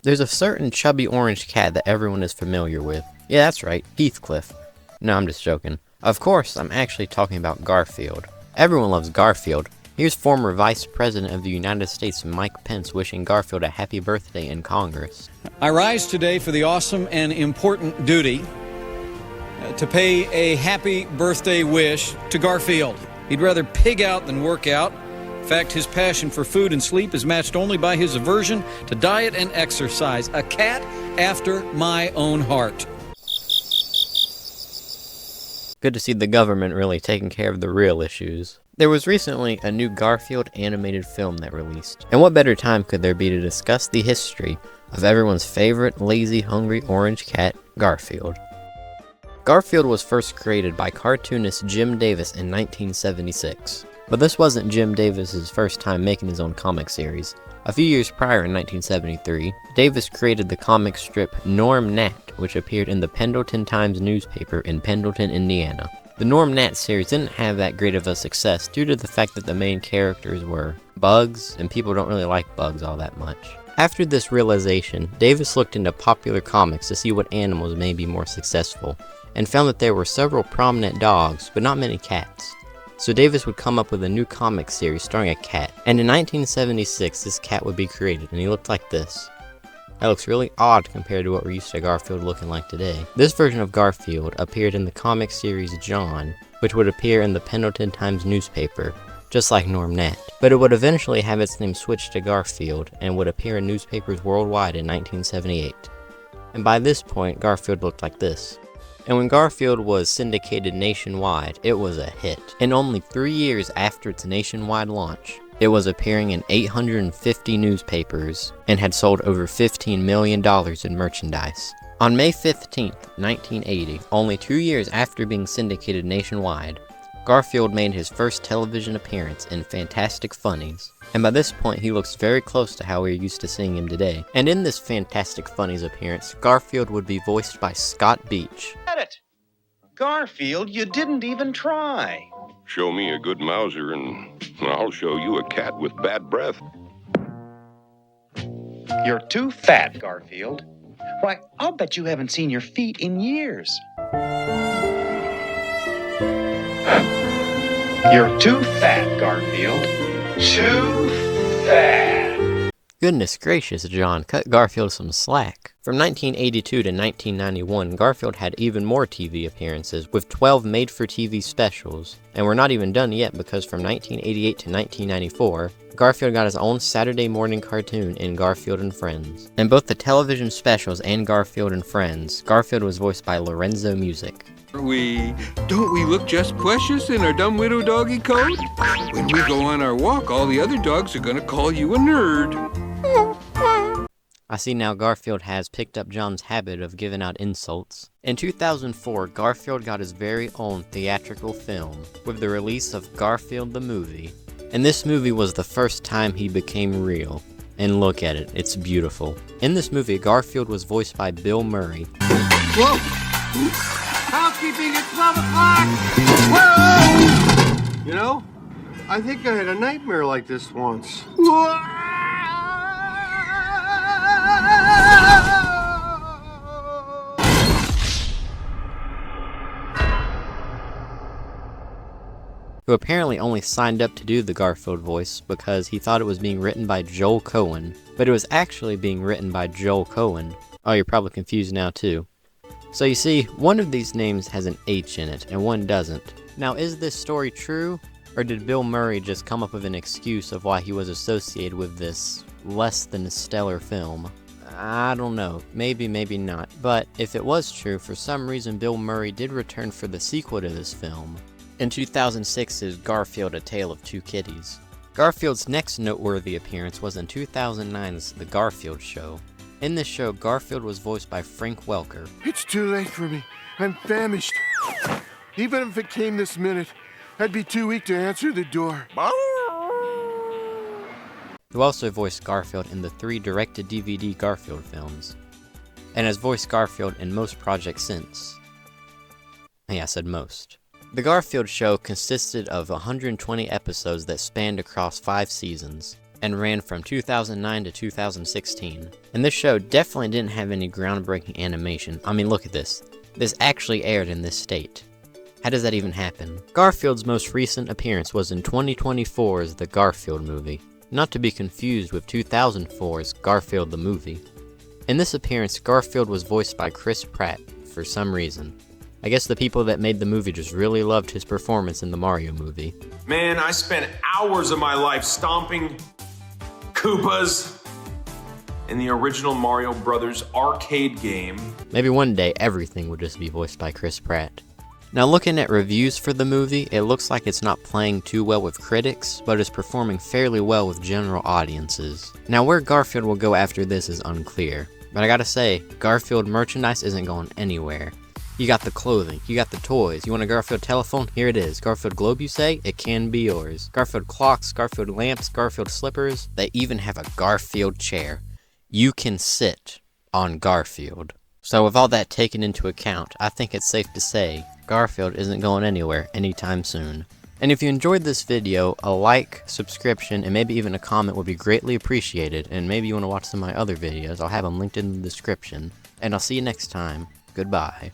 There's a certain chubby orange cat that everyone is familiar with. Yeah, that's right, Heathcliff. No, I'm just joking. Of course, I'm actually talking about Garfield. Everyone loves Garfield. Here's former Vice President of the United States Mike Pence wishing Garfield a happy birthday in Congress. I rise today for the awesome and important duty to pay a happy birthday wish to Garfield. He'd rather pig out than work out. In fact, his passion for food and sleep is matched only by his aversion to diet and exercise. A cat after my own heart. Good to see the government really taking care of the real issues. There was recently a new Garfield animated film that released, and what better time could there be to discuss the history of everyone's favorite lazy, hungry orange cat, Garfield. Garfield was first created by cartoonist Jim Davis in 1976, but this wasn't Jim Davis's first time making his own comic series. A few years prior, in 1973, Davis created the comic strip Gnorm Gnat, which appeared in the Pendleton Times newspaper in Pendleton, Indiana. The Gnorm Gnat series didn't have that great of a success due to the fact that the main characters were bugs, and people don't really like bugs all that much. After this realization, Davis looked into popular comics to see what animals may be more successful, and found that there were several prominent dogs, but not many cats. So Davis would come up with a new comic series starring a cat, and in 1976 this cat would be created, and he looked like this. That looks really odd compared to what we're used to Garfield looking like today. This version of Garfield appeared in the comic series John, which would appear in the Pendleton Times newspaper, just like Gnorm Gnat. But it would eventually have its name switched to Garfield, and would appear in newspapers worldwide in 1978. And by this point, Garfield looked like this. And when Garfield was syndicated nationwide, it was a hit. And only 3 years after its nationwide launch, it was appearing in 850 newspapers and had sold over $15 million in merchandise. On May 15, 1980, only 2 years after being syndicated nationwide, Garfield made his first television appearance in Fantastic Funnies. And by this point, he looks very close to how we're used to seeing him today. And in this Fantastic Funnies appearance, Garfield would be voiced by Scott Beach. Garfield, you didn't even try. Show me a good Mauser and I'll show you a cat with bad breath. You're too fat, Garfield. Why, I'll bet you haven't seen your feet in years. You're too fat, Garfield. Too fat. Goodness gracious, John, cut Garfield some slack. From 1982 to 1991, Garfield had even more TV appearances, with 12 made-for-TV specials. And we're not even done yet, because from 1988 to 1994, Garfield got his own Saturday morning cartoon in Garfield and Friends. In both the television specials and Garfield and Friends, Garfield was voiced by Lorenzo Music. Don't we look just precious in our dumb widow doggy coat? When we go on our walk, all the other dogs are gonna call you a nerd. I see now Garfield has picked up John's habit of giving out insults. In 2004, Garfield got his very own theatrical film, with the release of Garfield the Movie. And this movie was the first time he became real. And look at it, it's beautiful. In this movie, Garfield was voiced by Bill Murray. Whoa! Housekeeping at 12 o'clock! Whoa! You know, I think I had a nightmare like this once. Who apparently only signed up to do the Garfield voice because he thought it was being written by Joel Cohen, but it was actually being written by Joel Cohen. Oh, you're probably confused now too. So you see, one of these names has an H in it, and one doesn't. Now, is this story true, or did Bill Murray just come up with an excuse of why he was associated with this less than stellar film? I don't know. Maybe, maybe not. But if it was true, for some reason Bill Murray did return for the sequel to this film. In 2006's Garfield: A Tale of Two Kitties. Garfield's next noteworthy appearance was in 2009's The Garfield Show. In this show, Garfield was voiced by Frank Welker. It's too late for me. I'm famished. Even if it came this minute, I'd be too weak to answer the door. Who also voiced Garfield in the 3 direct-to-DVD Garfield films, and has voiced Garfield in most projects since. Yeah, I said most. The Garfield Show consisted of 120 episodes that spanned across 5 seasons. and ran from 2009 to 2016. And this show definitely didn't have any groundbreaking animation. I mean, look at this. This actually aired in this state. How does that even happen? Garfield's most recent appearance was in 2024's The Garfield movie, not to be confused with 2004's Garfield the movie. In this appearance, Garfield was voiced by Chris Pratt, for some reason. I guess the people that made the movie just really loved his performance in the Mario movie. Man, I spent hours of my life stomping Koopas in the original Mario Brothers arcade game. Maybe one day everything would just be voiced by Chris Pratt. Now looking at reviews for the movie, it looks like it's not playing too well with critics, but is performing fairly well with general audiences. Now where Garfield will go after this is unclear, but I gotta say, Garfield merchandise isn't going anywhere. You got the clothing, you got the toys, you want a Garfield telephone? Here it is. Garfield globe, you say? It can be yours. Garfield clocks, Garfield lamps, Garfield slippers. They even have a Garfield chair. You can sit on Garfield. So with all that taken into account, I think it's safe to say Garfield isn't going anywhere anytime soon. And if you enjoyed this video, a like, subscription, and maybe even a comment would be greatly appreciated, and maybe you want to watch some of my other videos, I'll have them linked in the description. And I'll see you next time. Goodbye.